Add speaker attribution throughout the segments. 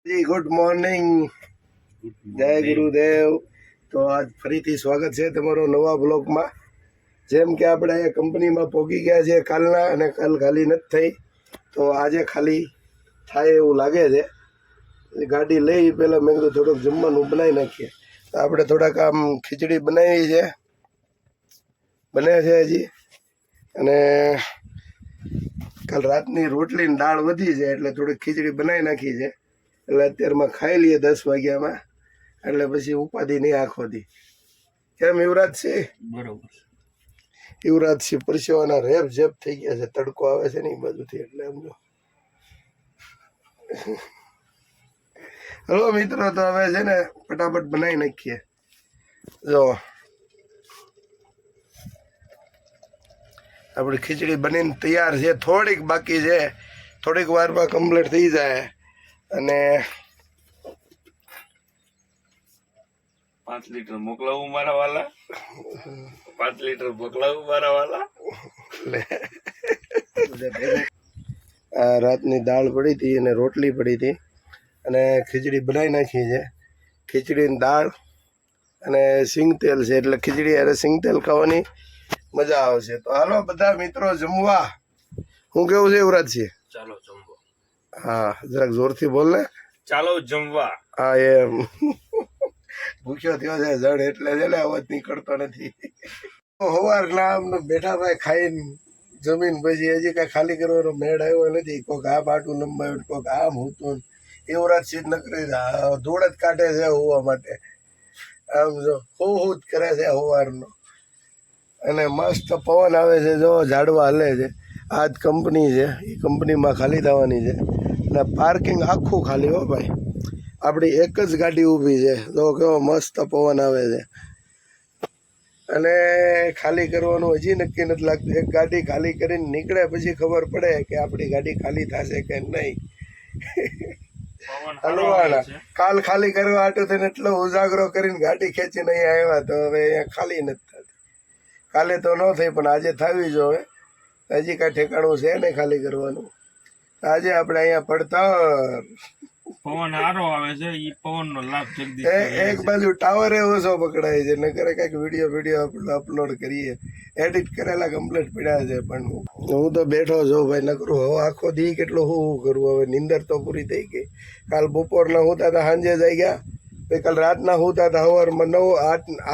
Speaker 1: જી good morning, જય ગુરુદેવ। તો આજ ફરીથી સ્વાગત છે તમારો નવા બ્લોગમાં। જેમ કે આપણે અહીંયા કંપનીમાં પહોંચી ગયા છે કાલના, અને કાલ ખાલી નથી થઈ, તો આજે ખાલી થાય એવું લાગે છે। ગાડી લઈ પહેલાં મેં કીધું થોડુંક જમવાનું બનાવી નાખીએ, તો આપણે થોડાક આમ ખીચડી બનાવી છે, બને છે હજી, અને કાલ રાતની રોટલી ને દાળ વધી છે એટલે થોડીક ખીચડી બનાવી નાખી છે, એટલે અત્યારમાં ખાઈ લઈએ 10 વાગ્યામાં, એટલે પછી ઉપાધિ નહીં આખોથી। કેમ યુવરાજસિંહ?
Speaker 2: બરોબર,
Speaker 1: યુવરાજસિંહ પરસેવાના રેપ જેપ થઈ ગયા છે, તડકો આવે છે ને એ બાજુથી, એટલે એમ જો। હલો મિત્રો, તો હવે છે ને ફટાફટ બનાવી નાખીએ। જો આપણી ખીચડી બનીને તૈયાર છે, થોડીક બાકી છે, થોડીક વારમાં કમ્પ્લીટ થઈ જાય। અને
Speaker 2: 5 લીટર મોકલાવું મારા વાલા, 5 લીટર મોકલાવું મારા વાલા।
Speaker 1: રાતની દાળ પડી હતી અને રોટલી પડી હતી, અને ખીચડી બનાવી નાખી છે। ખીચડી દાળ અને સિંગ તેલ છે, એટલે ખીચડી અરે સિંગ તેલ ખાવાની મજા આવશે। તો હાલો બધા મિત્રો જમવા। હું કેવું છે યુવરાજસિંહ?
Speaker 2: ચાલો જમવા।
Speaker 1: હા, જરાક જોરથી બોલ ને।
Speaker 2: ચાલો જમવા।
Speaker 1: હા, એમ ભૂખ્યો થયો છે જડ, એટલે છે ને અવાજ નીકળતો નથી। સવારના આમ બેઠા ભાઈ ખાઈને જમીન, પછી હજી કાંઈ ખાલી કરવાનો મેળ આવ્યો નથી। કોઈક આ બાટું લંબાવ્યું, કોઈક આમ હતું, યુવરાજસિંહ નકરી ધૂળ જ કાઢે છે હોવા માટે, આમ જો હું જ કરે છે સવારનો, અને મસ્ત પવન આવે છે, જો ઝાડવા હલે છે। આ જ કંપની છે, એ કંપનીમાં ખાલી થવાની છે, અને પાર્કિંગ આખું ખાલી હો ભાઈ, આપણી એક જ ગાડી ઊભી છે, જો કેવો મસ્ત પવન આવે છે। અને ખાલી કરવાનું હજી નક્કી નથી લાગતું, એક ગાડી ખાલી કરીને નીકળે પછી ખબર પડે કે આપણી ગાડી ખાલી થશે કે નહીં। હલવાણા કાલ ખાલી કરવા હાટું થઈને એટલો ઉજાગરો કરીને ગાડી ખેંચીને અહીંયા આવ્યા, તો હવે અહીંયા ખાલી નથી થતી। કાલે તો ન થઈ, પણ આજે થવી જોઈએ, હજી કાંઈ ઠેકાણું છે નહીં ખાલી કરવાનું। આજે આપણે અહીંયા પડતર
Speaker 2: પવન સારો આવે છે, ઈ પવનનો લાભ જલ્દી
Speaker 1: એક બાજુ ટાવર ઓછો પકડાય છે, નકર કંઈક વિડીયો અપલોડ કરીએ, એડિટ કરેલા કમ્પ્લીટ પડ્યા છે, પણ હું તો બેઠો છું ભાઈ, નકરું હવે આખો દી કેટલું શું કરવું, હવે નીંદર તો પૂરી થઈ ગઈ। કાલ બપોરના હોતા હતા સાંજે જઈ ગયા, પછી કાલ રાતના હોતા હતા સવારમાં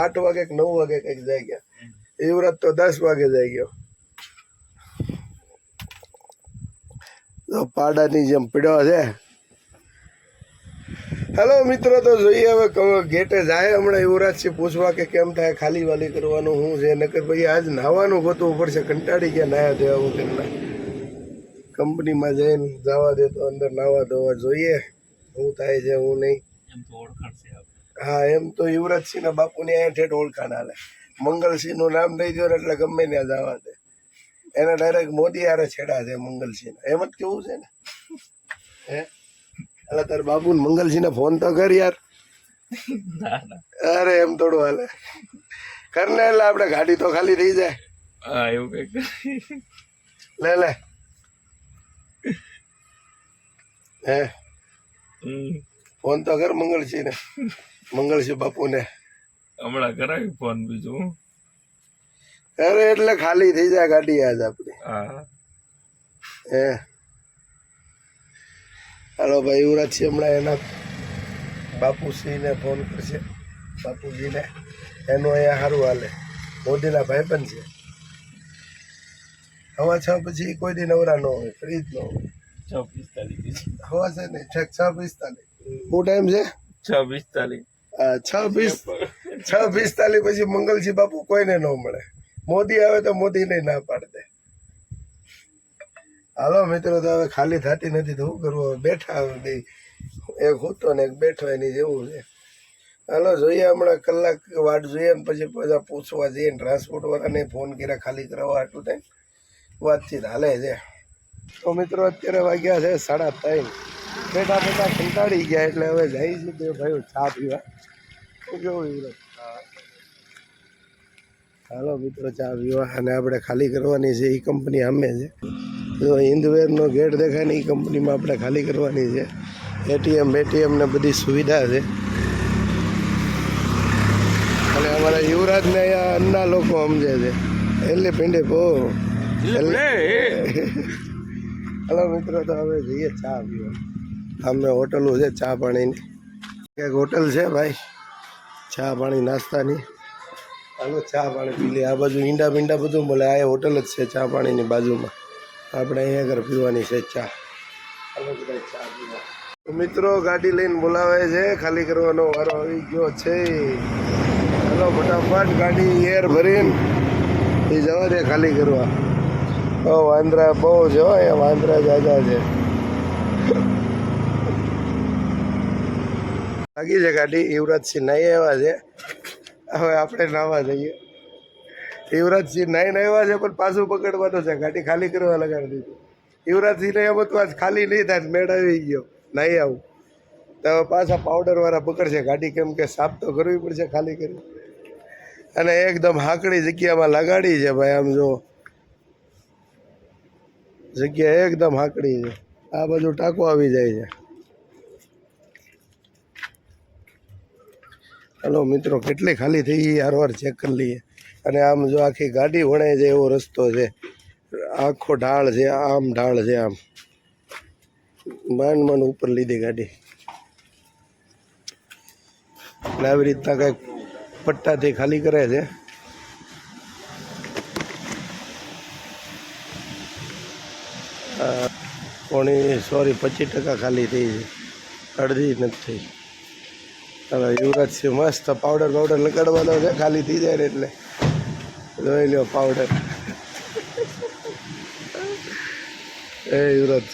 Speaker 1: 8 વાગે કે 9 વાગે કંઈક જઈ ગયા, યુવરાજ તો 10 વાગે જઈ ગયો। તો પાડાની જેમ પીડ્યો છે। હેલો મિત્રો, તો જોઈએ હવે ગેટે જાય હમણાં યુવરાજસિંહ પૂછવા કે કેમ થાય, ખાલી વાલી કરવાનું શું છે, નકર ભાઈ આજ નાહવાનું ગોતવું પડશે, કંટાળી ગયા નાયા ધોયા વગરના। કંપનીમાં જઈને જવા દે તો અંદર નાવા ધોવા જોઈએ શું થાય છે હું નહીં। હા, એમ તો યુવરાજસિંહના બાપુની અહીંયા ઠેઠ ઓળખાણ હાલે, મંગલસિંહનું નામ દઈ દો ને એટલે ગમે ત્યાં જવા દે, એને ડાયરેક્ટ મોદી હારે છેડા છે મંગલસિંહ, એમ જ કેવું છે ને? હે એટલે તાર બાપુ મંગલસિંહને ફોન તો કર યાર। અરે એમ થોડું હાલે, કર ને, એટલે આપણે ગાડી તો ખાલી થઈ જાય।
Speaker 2: હા, એવું કઈક
Speaker 1: લે હે ફોન તો કર મંગલસિંહને, મંગલસિંહ બાપુને
Speaker 2: હમણાં કરાવી ફોન બીજું।
Speaker 1: અરે એટલે ખાલી થઈ જાય ગાડી આજ આપણી।
Speaker 2: હા,
Speaker 1: હે હાલો ભાઈ, યુવરાજસિંહ હમણાં એના બાપુશ્રીને ફોન કરશે, બાપુજીને, એનું અહીંયા સારું હાલે, મોદીના ભાઈબંધ છે। 6:15 પછી કોઈ દી નવરા ન હોય, ફ્રી જ ન હોય।
Speaker 2: 6:45
Speaker 1: હવા છે ને 6:45 શું ટાઈમ છે?
Speaker 2: 6:45
Speaker 1: હા, 6:45 પછી મંગલસિંહ બાપુ કોઈને ન મળે, મોદી આવે તો મોદી નહીં ના પાડ દે। હાલો મિત્રો, તો હવે ખાલી થતી નથી, તો શું કરવું, હવે બેઠા બધી, એક હોતો ને એક બેઠો, એની જેવું છે। હાલો જોઈએ, હમણાં કલાક વાટ જોઈએ ને પછી બધા પૂછવા જઈએ, ટ્રાન્સપોર્ટ વાળાને ફોન કર્યા ખાલી કરાવવા હાટું થાય, વાતચીત હાલે છે। તો મિત્રો અત્યારે વાગ્યા છે 3:30, બેઠા કંટાળી ગયા, એટલે હવે જાય છે બે ભાઈઓ ચા પીવા। શું કેવું યુવરાજ? હાલો મિત્રો ચા પીવા, અને આપણે ખાલી કરવાની છે, એ કંપની સામે છે, જો હિન્દવેરનો ગેટ દેખાય ને એ કંપનીમાં આપણે ખાલી કરવાની છે। એટીએમ ને બધી સુવિધા છે. અને અમારા યુવરાજને અહીંયા અન્ના લોકો સમજે છે એટલે પિંડે બહુ. હલો મિત્રો, તો હવે જઈએ ચા પીવા. અમે હોટલો છે ચા પાણીની, એક હોટલ છે ભાઈ ચા પાણી નાસ્તાની. હાલો ચા પાણી પી લઈએ. આ બાજુ ઈંડા બીંડા બધું મળે. આ હોટલ જ છે ચા પાણીની બાજુમાં. આપણે અહીંયા આગળ પીવાની છે ચા. હાલો બધા ચા પીવા. મિત્રો ગાડી લઈને બોલાવે છે, ખાલી કરવાનો વારો આવી ગયો છે. હાલો ફટાફટ ગાડી એર ભરીને એ જવા દે ખાલી કરવા. વાંદરા બહુ છે હો, અહીંયા વાંદરા જાજા છે. લાગી છે ગાડી. યુવરાજસિંહ નાઈ આવ્યા છે, હવે આપણે નાવા જઈએ. યુવરાજસિંહ નાઈને આવ્યા છે પણ પાછું પકડવાનું છે, ગાડી ખાલી કરવા લગાડી દીધી. યુવરાજસિંહને એમ હતું આજ ખાલી નહીં થાય, મેળ આવી ગયો નાઈ આવું તો હવે પાછા પાવડરવાળા પકડશે ગાડી, કેમ કે સાફ તો કરવી પડશે ખાલી કરી. અને એકદમ હાકડી જગ્યામાં લગાડી છે ભાઈ. આમ જો જગ્યા એકદમ હાકડી છે. આ બાજુ ટાંકો આવી જાય છે. હલો મિત્રો, કેટલી ખાલી થઈ ગઈ હારવાર ચેક કરી લઈએ. અને આમ જો આખી ગાડી વણાય જાય એવો રસ્તો છે. આખો ઢાળ છે, આમ ઢાળ છે. આમ માંડ ઉપર લીધી ગાડી. એટલે આવી રીતના કંઈક પટ્ટાથી ખાલી કરે છે. પોણી 25% ખાલી થઈ છે, અડધી નથી થઈ. હવે યુવરાજસિંહ મસ્ત પાવડર લગાડવાનો છે ખાલી થઈ જાય ને એટલે. જોઈ લો પાવડર. એ યુવરાજ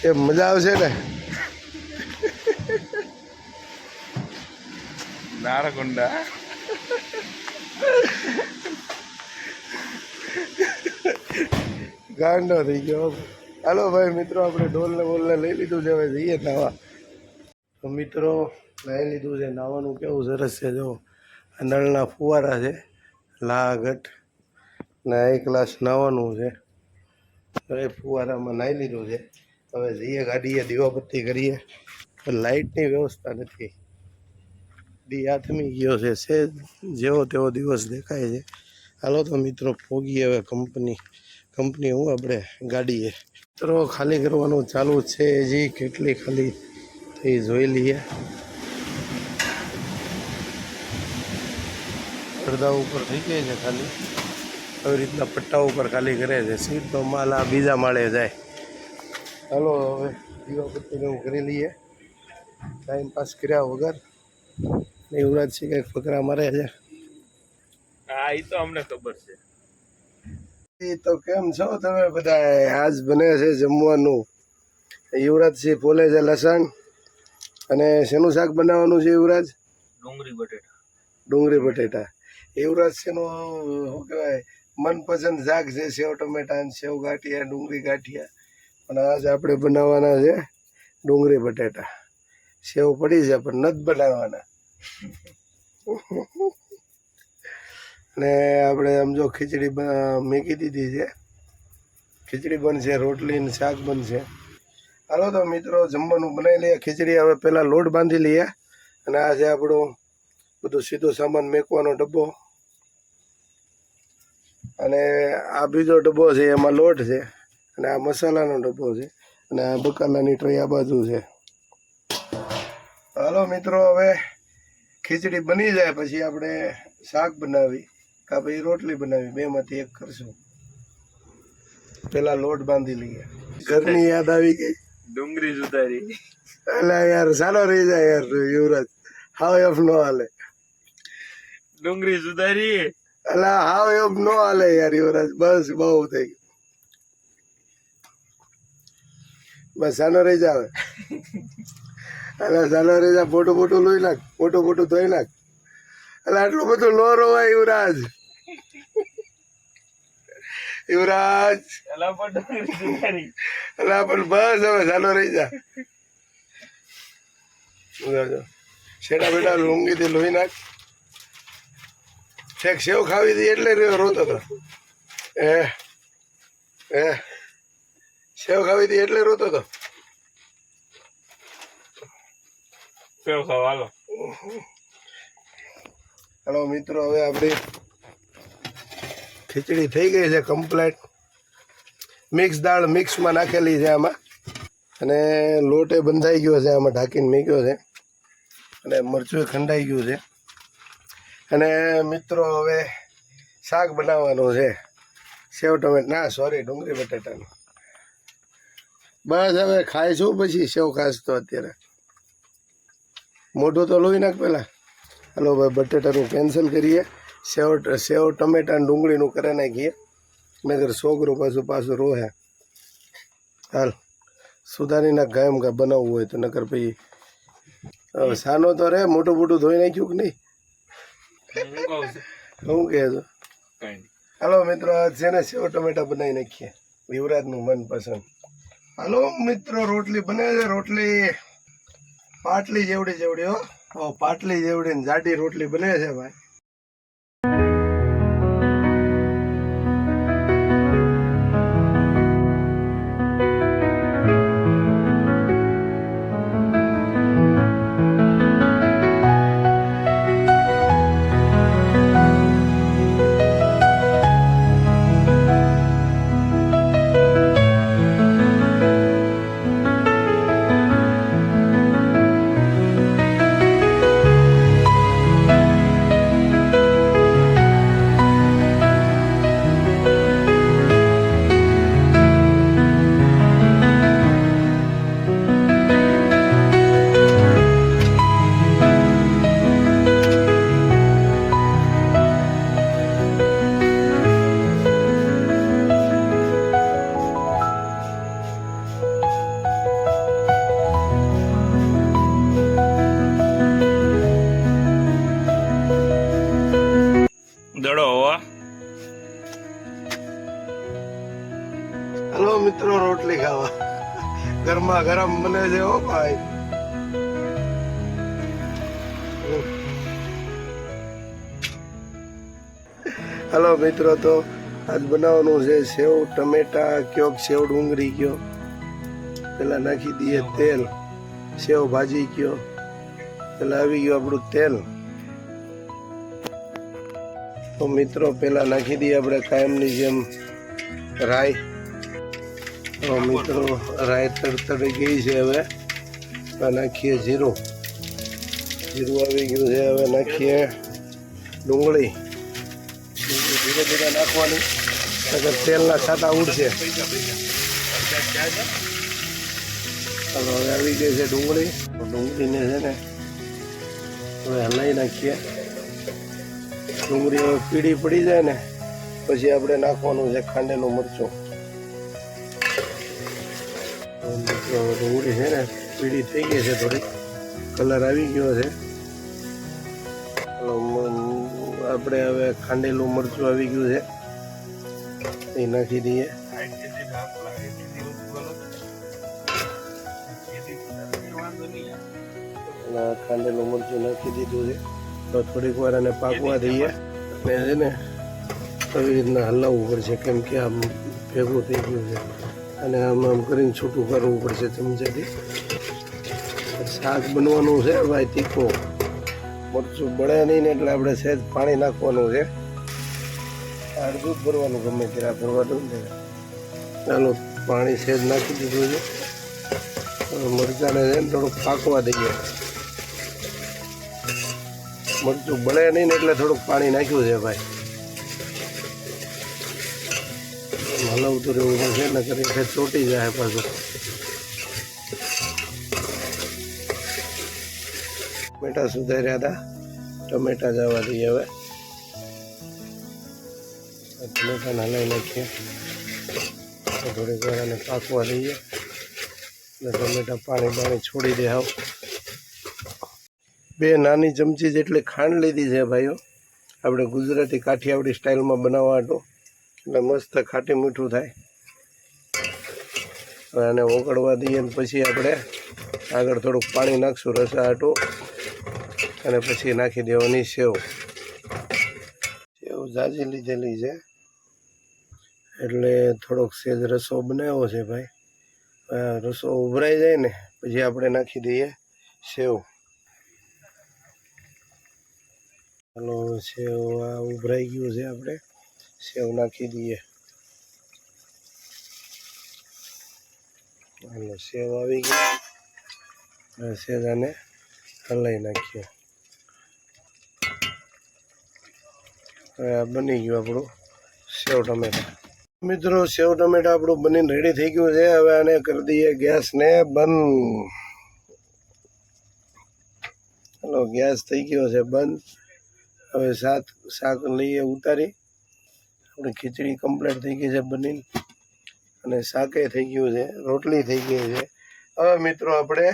Speaker 1: એ મજા આવશે ને.
Speaker 2: નારકોંડા
Speaker 1: ગાંડો થઈ ગયો. હાલો ભાઈ મિત્રો, આપણે ડોલને બોલને લઈ લીધું છે, હવે જઈએ નાવા. તો મિત્રો નાહી લીધું છે. નાવાનું કેવું સરસ છે. જો નળના ફુવારા છે, લાગટ ને એક ગ્લાસ નાવાનું છે. હવે ફુવારામાં નાહી લીધું છે. હવે જઈએ ગાડીએ, દીવાબત્તી કરીએ. લાઇટની વ્યવસ્થા નથી, દી આથમી ગયો છે. જેવો તેવો દિવસ દેખાય છે. હાલો તો મિત્રો પોગીએ હવે કંપની હું આપણે ગાડીએ. મિત્રો ખાલી કરવાનું ચાલુ છે હજી. કેટલી ખાલી થઈ જોઈ લઈએ. અડધા ઉપર થઈ ગઈ છે ખાલી. આવી રીતના પટ્ટા ઉપર ખાલી કરે છે. સીધો માલ આ બીજા માળે જાય. ચાલો હવે દીવાબત્તીને હું કરી લઈએ, ટાઈમ પાસ કર્યા વગર. યુવરાજસિંહ કંઈક ફકરા મારે છે.
Speaker 2: હા, એ તો અમને ખબર છે.
Speaker 1: એ તો કેમ છો તમે બધા? આજ બને છે જમવાનું. યુવરાજસિંહ ફોલે છે લસણ. અને શેનું શાક બનાવવાનું છે યુવરાજ? ડુંગળી બટેટા. યુવરાજસિંહનું શું કહેવાય મનપસંદ શાક છે સેવ ટમેટા અને સેવ ગાંઠિયા, ડુંગળી ગાંઠિયા. પણ આજ આપણે બનાવવાના છે ડુંગળી બટેટા. સેવ પડી છે પણ નથી બનાવવાના. અને આપણે આમ જો ખીચડી મેકી દીધી છે. ખીચડી બનશે, રોટલી ને શાક બનશે. હાલો તો મિત્રો જમવાનું બનાવી લઈએ. ખીચડી હવે પહેલાં લોટ બાંધી લઈએ. અને આ છે આપણું બધું સીધો સામાન મેકવાનો ડબ્બો. અને આ બીજો ડબ્બો છે એમાં લોટ છે. અને આ મસાલાનો ડબ્બો છે. અને આ બકાલાની ટ્રે આ બાજુ છે. હાલો મિત્રો, હવે ખીચડી બની જાય પછી આપણે શાક બનાવી કાં પછી રોટલી બનાવી, બેમાંથી એક કરશું. પેલા લોટ બાંધી લઈએ. ઘરની યાદ આવી ગઈ.
Speaker 2: ડુંગળી સુધારી.
Speaker 1: અલા યાર સારો રહી જાય યાર યુવરાજ. હાવ એફ નો હાલે.
Speaker 2: ડુંગળી સુધારી.
Speaker 1: અલા હાવ એફ નો હાલે યાર યુવરાજ. બસ બહુ થઈ ગયું. બસ સાનો રહી જાવે. અલા સાનો રહી જા. મોટું લોહી નાખ, મોટું ધોઈ નાખ. અલા આટલું બધું નો રોવાય યુવરાજ. યુવરાજ
Speaker 2: અલા પણ ડુંગળી સુધારી.
Speaker 1: અલા પણ બસ હવે સાનો રહી જા. શેડા બેટા લૂંગીથી લોહી નાખ. ઠેક સેવ ખાવી હતી એટલે રોતો હતો. એ સેવ ખાવી હતી એટલે રોતો હતો.
Speaker 2: સેવ ખાવા હાલો.
Speaker 1: હાલો મિત્રો, હવે આપણી ખીચડી થઈ ગઈ છે કમ્પ્લેટ. મિક્સ દાળ મિક્સમાં નાખેલી છે આમાં, અને લોટે બંધાઈ ગયો છે, આમાં ઢાંકીને મૂક્યો છે, અને મરચું ખંડાઈ ગયું છે. અને મિત્રો હવે શાક બનાવવાનું છે, સેવ ટમેટ ના સોરી ડુંગળી બટાટાનું. બસ હવે ખાઈશું, પછી સેવ ખાસ તો અત્યારે મોઢું તો લોહી નાખ પહેલાં. હાલો ભાઈ, બટેટાનું કેન્સલ કરીએ, સેવ ટમેટા અને ડુંગળીનું કરી નાખીએ, નગર છોકરું પાછું રોહે. હાલ સુધારી નાખ, ગાયમ કા બનાવવું હોય તો, નકર પછી સાનો તો રે. મોટું મોટું ધોઈ નાખ્યું કે નહીં? શું કહે છો? હાલો મિત્રો, આજ છે ને સેવ ટમેટા બનાવી નાખીએ, યુવરાજનું મનપસંદ. હાલો મિત્રો, રોટલી બને છે. રોટલી પાટલી જેવડી હો, પાટલી જેવડી ને જાડી રોટલી બને છે ભાઈ.
Speaker 2: દડો હોવા.
Speaker 1: હાલો મિત્રો, રોટલી ખાવા ગરમા ગરમ બને છે હો ભાઈ. હાલો મિત્રો, તો આજ બનાવવાનું છે સેવ ટમેટા કયો, સેવ ડુંગળી કયો. પેલા નાખી દઈએ તેલ. સેવ ભાજી કયો, પેલા આવી ગયું આપણું તેલ. તો મિત્રો પેલા નાખી દઈએ આપણે કાયમની જેમ રાઈ. તો મિત્રો રાઈ તડતડી ગઈ છે, હવે નાખીએ જીરું. જીરું આવી ગયું છે, હવે નાખીએ ડુંગળી. ધીરે ધીરે નાખવાની, નકર તેલના છાંટા ઉડશે. ચાલો, હવે આવી ગઈ છે ડુંગળી. ડુંગળીને છે ને હવે હલાવી નાખીએ. ડુંગળી પીળી પડી જાય ને પછી આપણે નાખવાનું છે ખાંડેલું મરચું. ડુંગળી છે ને પીળી થઈ ગઈ છે, થોડી કલર આવી ગયો છે. આપણે હવે ખાંડેલું મરચું આવી ગયું છે, એ નાખી દઈએ. ખાંડેલું મરચું નાખી દીધું છે, તો થોડીક વાર એને પાકવા દઈએ. અને છે ને આવી રીતના હલાવવું પડશે, કેમ કે આમ ભેગું થઈ ગયું છે, અને આમ કરીને છૂટું કરવું પડશે ચમચાથી. શાક બનવાનું છે ભાઈ તીખું, મરચું બળે નહીં ને એટલે આપણે સહેજ પાણી નાખવાનું છે. અડધું જ ભરવાનું, ગમે ત્યારે ભરવાનું ને. ચાલો, પાણી સહેજ નાખી દીધું છે. મરચાંને છે ને થોડુંક પાકવા દઈએ. મરચું બળે નહીં ને એટલે થોડુંક પાણી નાખ્યું છે ભાઈ. હલાવતું રહેવું પડશે, ને કરી ચોટી જાય પાછું. ટમેટા સુધાર્યા હતા, ટમેટા જવા દઈએ. હવે ટમેટાને હલાવી નાખીએ, થોડીક વાર એને પાકવા દઈએ. ને ટમેટા પાણી છોડી દે. આવ 2 નાની ચમચી જેટલી ખાંડ લીધી છે ભાઈઓ, આપણે ગુજરાતી કાઠિયાવાડી સ્ટાઇલમાં બનાવવા હતું, એટલે મસ્ત ખાટી મીઠું થાય. હવે આને ઓગળવા દઈએ, ને પછી આપણે આગળ થોડુંક પાણી નાખશું રસા હાટું, અને પછી નાખી દેવાની સેવ. સેવ ઝાઝી લીધેલી છે, એટલે થોડોક સેજ રસો બનાવ્યો છે ભાઈ. રસો ઉભરાઈ જાય ને પછી આપણે નાખી દઈએ સેવ. હાલો સેવ આ ઉભરાઈ ગયું છે, આપણે સેવ નાખી દઈએ. હાલો સેવ આવી ગઈ. હવે સેજાને હલાવી નાખીએ. હવે આ બની ગયું આપણું સેવ ટમેટા. મિત્રો સેવ ટમેટા આપણું બનીને રેડી થઈ ગયું છે. હવે આને કરી દઈએ ગેસને બંધ. હલો ગેસ થઈ ગયો છે બંધ. હવે શાક લઈએ ઉતારી. આપણી ખીચડી કમ્પ્લીટ થઈ ગઈ છે બનીને, અને શાકે થઈ ગયું છે, રોટલી થઈ ગઈ છે. હવે મિત્રો આપણે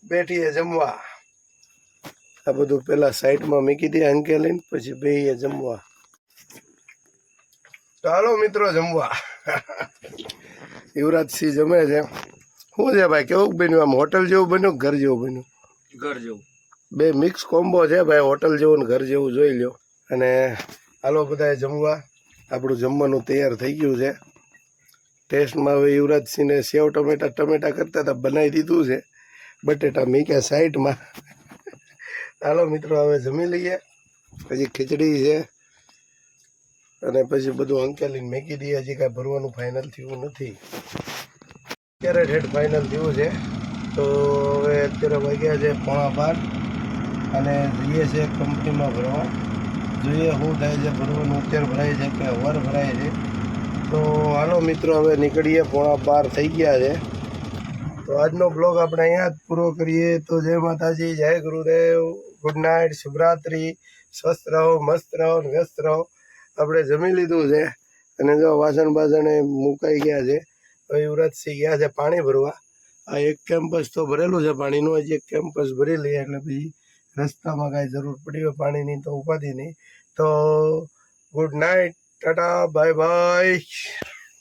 Speaker 1: બેઠીએ જમવા. આ બધું પેલા સાઈડમાં મૂકી દઈએ અંકેલીને, પછી બેહીએ જમવા. ચાલો મિત્રો જમવા. યુવરાજસિંહ જમે છે. શું છે ભાઈ, કેવું બન્યું? આમ હોટલ જેવું બન્યું, ઘર જેવું બન્યું?
Speaker 2: ઘર જેવું.
Speaker 1: બે મિક્સ કોમ્બો છે ભાઈ, હોટલ જેવું ને ઘર જેવું જોઈ લ્યો. અને હાલો બધાએ જમવા. આપણું જમવાનું તૈયાર થઈ ગયું છે. ટેસ્ટમાં હવે યુવરાજસિંહને સેવ ટમેટા કરતા હતા, બનાવી દીધું છે. બટેટા મીક્યા સાઈડમાં. હાલો મિત્રો હવે જમી લઈએ. પછી ખીચડી છે, અને પછી બધું અંકેલીને મેકી દઈએ. હજી કાંઈ ભરવાનું ફાઇનલ થયું નથી. અત્યારે રેટ ફાઇનલ થયું છે. તો હવે અત્યારે વાગ્યા છે 12:15, અને જઈએ છે કંપનીમાં ભરવા. જોઈએ શું થાય છે, ભરવાનું અત્યારે ભરાય છે કે અવાર ભરાય છે. તો હાલો મિત્રો હવે નીકળીએ. 12:15 થઈ ગયા છે. તો આજનો બ્લોગ આપણે અહીંયા જ પૂરો કરીએ. તો જય માતાજી, જય ગુરુદેવ, ગુડ નાઇટ, શુભરાત્રી. સ્વસ્થ રહો, મસ્ત રહો, વ્યસ્ત રહો. આપણે જમી લીધું છે, અને જો વાસણ બાસણ મુકાઈ ગયા છે. હવે યુવરાજસિંહ ગયા છે પાણી ભરવા. આ એક કેમ્પસ તો ભરેલું છે પાણીનું, હજી એક કેમ્પસ ભરી લઈએ એટલે પછી રસ્તામાં કાંઈ જરૂર પડી હોય પાણીની તો ઉપાધિ નહીં. તો good night, Tata, bye bye.